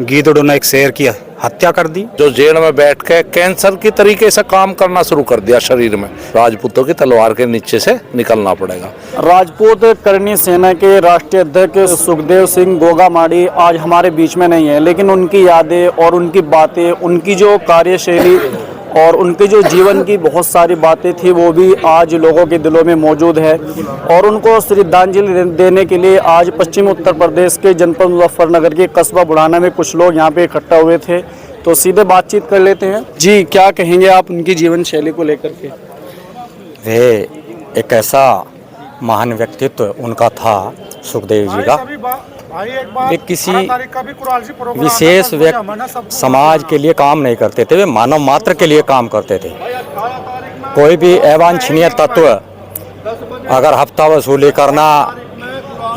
गीदड़ों ने एक शेर की हत्या कर दी। जो जेल में बैठ के कैंसर की तरीके से काम करना शुरू कर दिया शरीर में, राजपूतों की तलवार के नीचे से निकलना पड़ेगा। राजपूत करणी सेना के राष्ट्रीय अध्यक्ष सुखदेव सिंह गोगामाड़ी आज हमारे बीच में नहीं है, लेकिन उनकी यादें और उनकी बातें, उनकी जो कार्यशैली और उनके जो जीवन की बहुत सारी बातें थी वो भी आज लोगों के दिलों में मौजूद है। और उनको श्रद्धांजलि देने के लिए आज पश्चिम उत्तर प्रदेश के जनपद मुजफ्फरनगर के कस्बा बुढ़ाना में कुछ लोग यहाँ पे इकट्ठा हुए थे, तो सीधे बातचीत कर लेते हैं। जी, क्या कहेंगे आप उनकी जीवन शैली को लेकर के? वे एक ऐसा महान व्यक्तित्व उनका था सुखदेव जी का। वे किसी विशेष समाज के लिए काम नहीं करते थे, वे मानव मात्र के लिए काम करते थे। कोई भी अवांछनीय तत्व अगर हफ्ता वसूली करना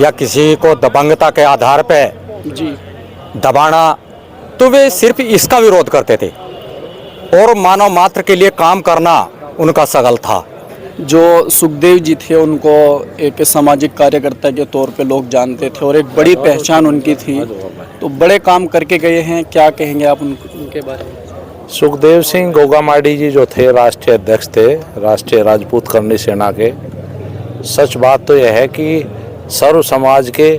या किसी को दबंगता के आधार पर दबाना, तो वे सिर्फ इसका विरोध करते थे और मानव मात्र के लिए काम करना उनका सगल था। जो सुखदेव जी थे उनको एक सामाजिक कार्यकर्ता के तौर पे लोग जानते थे और एक बड़ी पहचान उनकी थी, तो बड़े काम करके गए हैं। क्या कहेंगे आप उनके बारे में? सुखदेव सिंह गोगामाड़ी जी जो थे राष्ट्रीय अध्यक्ष थे राष्ट्रीय राजपूत करणी सेना के। सच बात तो यह है कि सर्व समाज के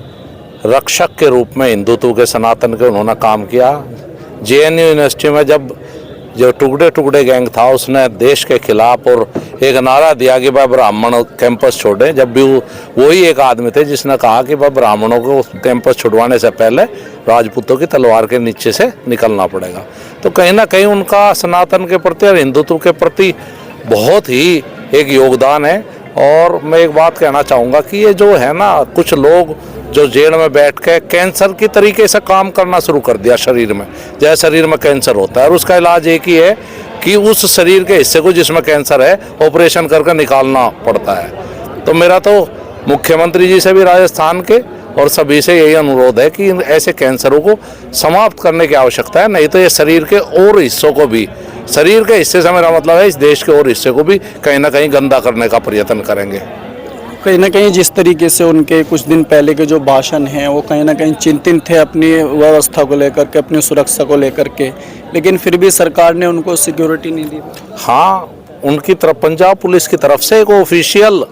रक्षक के रूप में हिंदुत्व के सनातन के उन्होंने काम किया। JNU यूनिवर्सिटी में जब जो टुकड़े टुकड़े गैंग था उसने देश के खिलाफ और एक नारा दिया कि भाई ब्राह्मण कैंपस छोड़े, जब भी वही एक आदमी थे जिसने कहा कि भाई ब्राह्मणों को कैंपस छुड़वाने से पहले राजपूतों की तलवार के नीचे से निकलना पड़ेगा। तो कहीं ना कहीं उनका सनातन के प्रति और हिंदुत्व के प्रति बहुत ही एक योगदान है। और मैं एक बात कहना चाहूँगा कि ये जो है ना, कुछ लोग जो जेल में बैठ के कैंसर की तरीके से काम करना शुरू कर दिया शरीर में, जैसे शरीर में कैंसर होता है और उसका इलाज एक ही है कि उस शरीर के हिस्से को जिसमें कैंसर है ऑपरेशन करके निकालना पड़ता है। तो मेरा तो मुख्यमंत्री जी से भी राजस्थान के और सभी से यही अनुरोध है कि ऐसे कैंसरों को समाप्त करने की आवश्यकता है, नहीं तो ये शरीर के और हिस्सों को भी, शरीर के हिस्से से मेरा मतलब है इस देश के और हिस्से को भी कहीं ना कहीं गंदा करने का प्रयत्न करेंगे। कहीं ना कहीं जिस तरीके से उनके कुछ दिन पहले के जो भाषण हैं वो कहीं ना कहीं चिंतित थे अपनी व्यवस्था को लेकर के, अपनी सुरक्षा को लेकर के, लेकिन फिर भी सरकार ने उनको सिक्योरिटी नहीं दी। हाँ, उनकी तरफ पंजाब पुलिस की तरफ से एक ऑफिशियल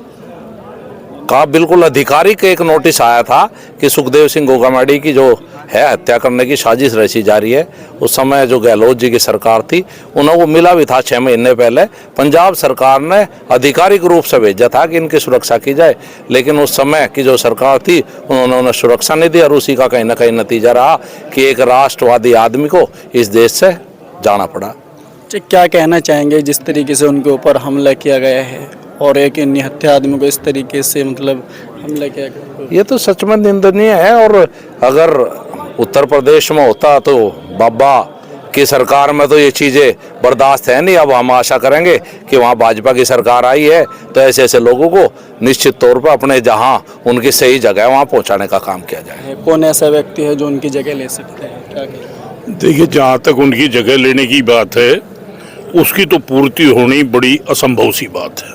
का बिल्कुल आधिकारिक एक नोटिस आया था कि सुखदेव सिंह गोगामाड़ी की जो है हत्या करने की साजिश रची जा रही है। उस समय जो गहलोत जी की सरकार थी उन्हें वो मिला भी था 6 महीने पहले। पंजाब सरकार ने आधिकारिक रूप से भेजा था कि इनकी सुरक्षा की जाए, लेकिन उस समय की जो सरकार थी उन्होंने उन्हें सुरक्षा नहीं दी और उसी का कहीं ना कहीं नतीजा रहा कि एक राष्ट्रवादी आदमी को इस देश से जाना पड़ा। क्या कहना चाहेंगे जिस तरीके से उनके ऊपर हमला किया गया है और एक निहत्या आदमी को इस तरीके से मतलब हमला किया गया? ये तो सच में निंदनीय है। और अगर उत्तर प्रदेश में होता तो बाबा की सरकार में तो ये चीज़ें बर्दाश्त है नहीं। अब हम आशा करेंगे कि वहाँ भाजपा की सरकार आई है तो ऐसे ऐसे लोगों को निश्चित तौर पर अपने जहाँ उनकी सही जगह है वहाँ पहुँचाने का काम किया जाए। कौन ऐसा व्यक्ति है जो उनकी जगह ले सकते हैं? क्या देखिए, जहाँ तक उनकी जगह लेने की बात है उसकी तो पूर्ति होनी बड़ी असंभव सी बात है,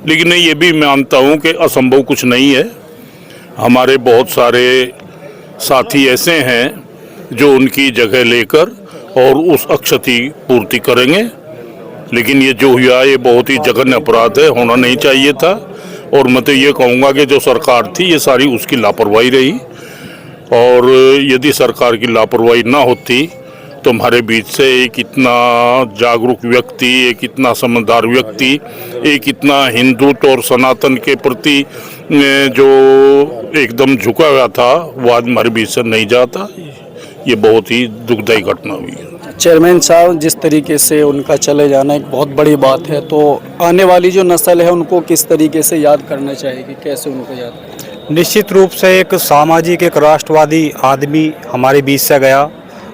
लेकिन मैं ये भी मानता हूँ कि असंभव कुछ नहीं है। हमारे बहुत सारे साथी ऐसे हैं जो उनकी जगह लेकर और उस अक्षति पूर्ति करेंगे, लेकिन ये जो हुआ ये बहुत ही जघन्य अपराध है, होना नहीं चाहिए था। और मैं तो ये कहूँगा कि जो सरकार थी ये सारी उसकी लापरवाही रही, और यदि सरकार की लापरवाही ना होती तो हमारे बीच से एक इतना जागरूक व्यक्ति, एक इतना समझदार व्यक्ति, एक इतना हिंदुत्व और सनातन के प्रति जो एकदम झुका हुआ था वो आज हमारे बीच से नहीं जाता। ये बहुत ही दुखदायी घटना हुई है। चेयरमैन साहब, जिस तरीके से उनका चले जाना एक बहुत बड़ी बात है, तो आने वाली जो नस्ल है उनको किस तरीके से याद करना चाहिए, कैसे उनको याद करना? निश्चित रूप से एक सामाजिक, एक राष्ट्रवादी आदमी हमारे बीच से गया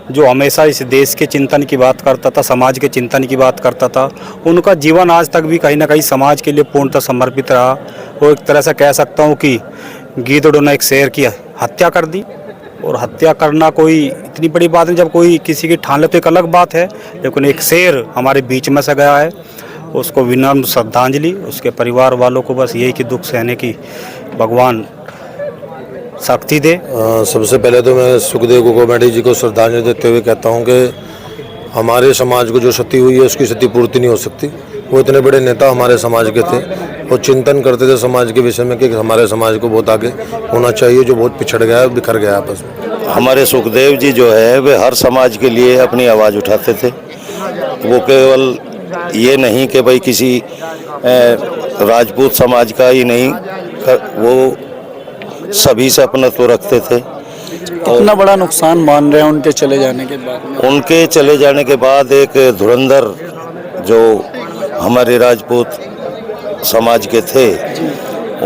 जो हमेशा इस देश के चिंतन की बात करता था, समाज के चिंतन की बात करता था। उनका जीवन आज तक भी कहीं ना कहीं समाज के लिए पूर्णतः समर्पित रहा। वो एक तरह से कह सकता हूँ कि गीदड़ों ने एक शेर की हत्या कर दी, और हत्या करना कोई इतनी बड़ी बात नहीं। जब कोई किसी की ठान ले तो एक अलग बात है, लेकिन एक शेर हमारे बीच में से गया है, उसको विनम्र श्रद्धांजलि। उसके परिवार वालों को बस यही कि दुख सहने की भगवान शक्ति दे। सबसे पहले तो मैं सुखदेव गोगामाड़ी जी को श्रद्धांजलि देते हुए कहता हूं कि हमारे समाज को जो क्षति हुई है उसकी क्षति पूर्ति नहीं हो सकती। वो इतने बड़े नेता हमारे समाज के थे, वो चिंतन करते थे समाज के विषय में कि हमारे समाज को बहुत आगे होना चाहिए, जो बहुत पिछड़ गया है, बिखर गया आपस में। हमारे सुखदेव जी जो है वे हर समाज के लिए अपनी आवाज़ उठाते थे। वो केवल ये नहीं कि भाई किसी राजपूत समाज का ही नहीं, वो सभी से अपनत्व रखते थे। कितना बड़ा नुकसान मान रहे हैं उनके चले जाने के बाद में? उनके चले जाने के बाद एक धुरंधर जो हमारे राजपूत समाज के थे,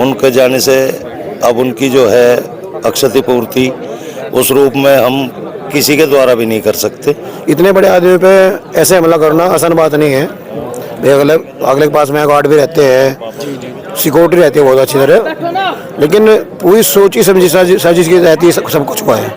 उनके जाने से अब उनकी जो है अक्षति पूर्ति उस रूप में हम किसी के द्वारा भी नहीं कर सकते। इतने बड़े आदमी पे ऐसे हमला करना आसान बात नहीं है। अगले के पास में गार्ड भी रहते हैं, सिक्योरिटी रहती है बहुत अच्छी तरह, लेकिन पूरी सोची समझी साजिश की रहती है, सब कुछ हुआ है।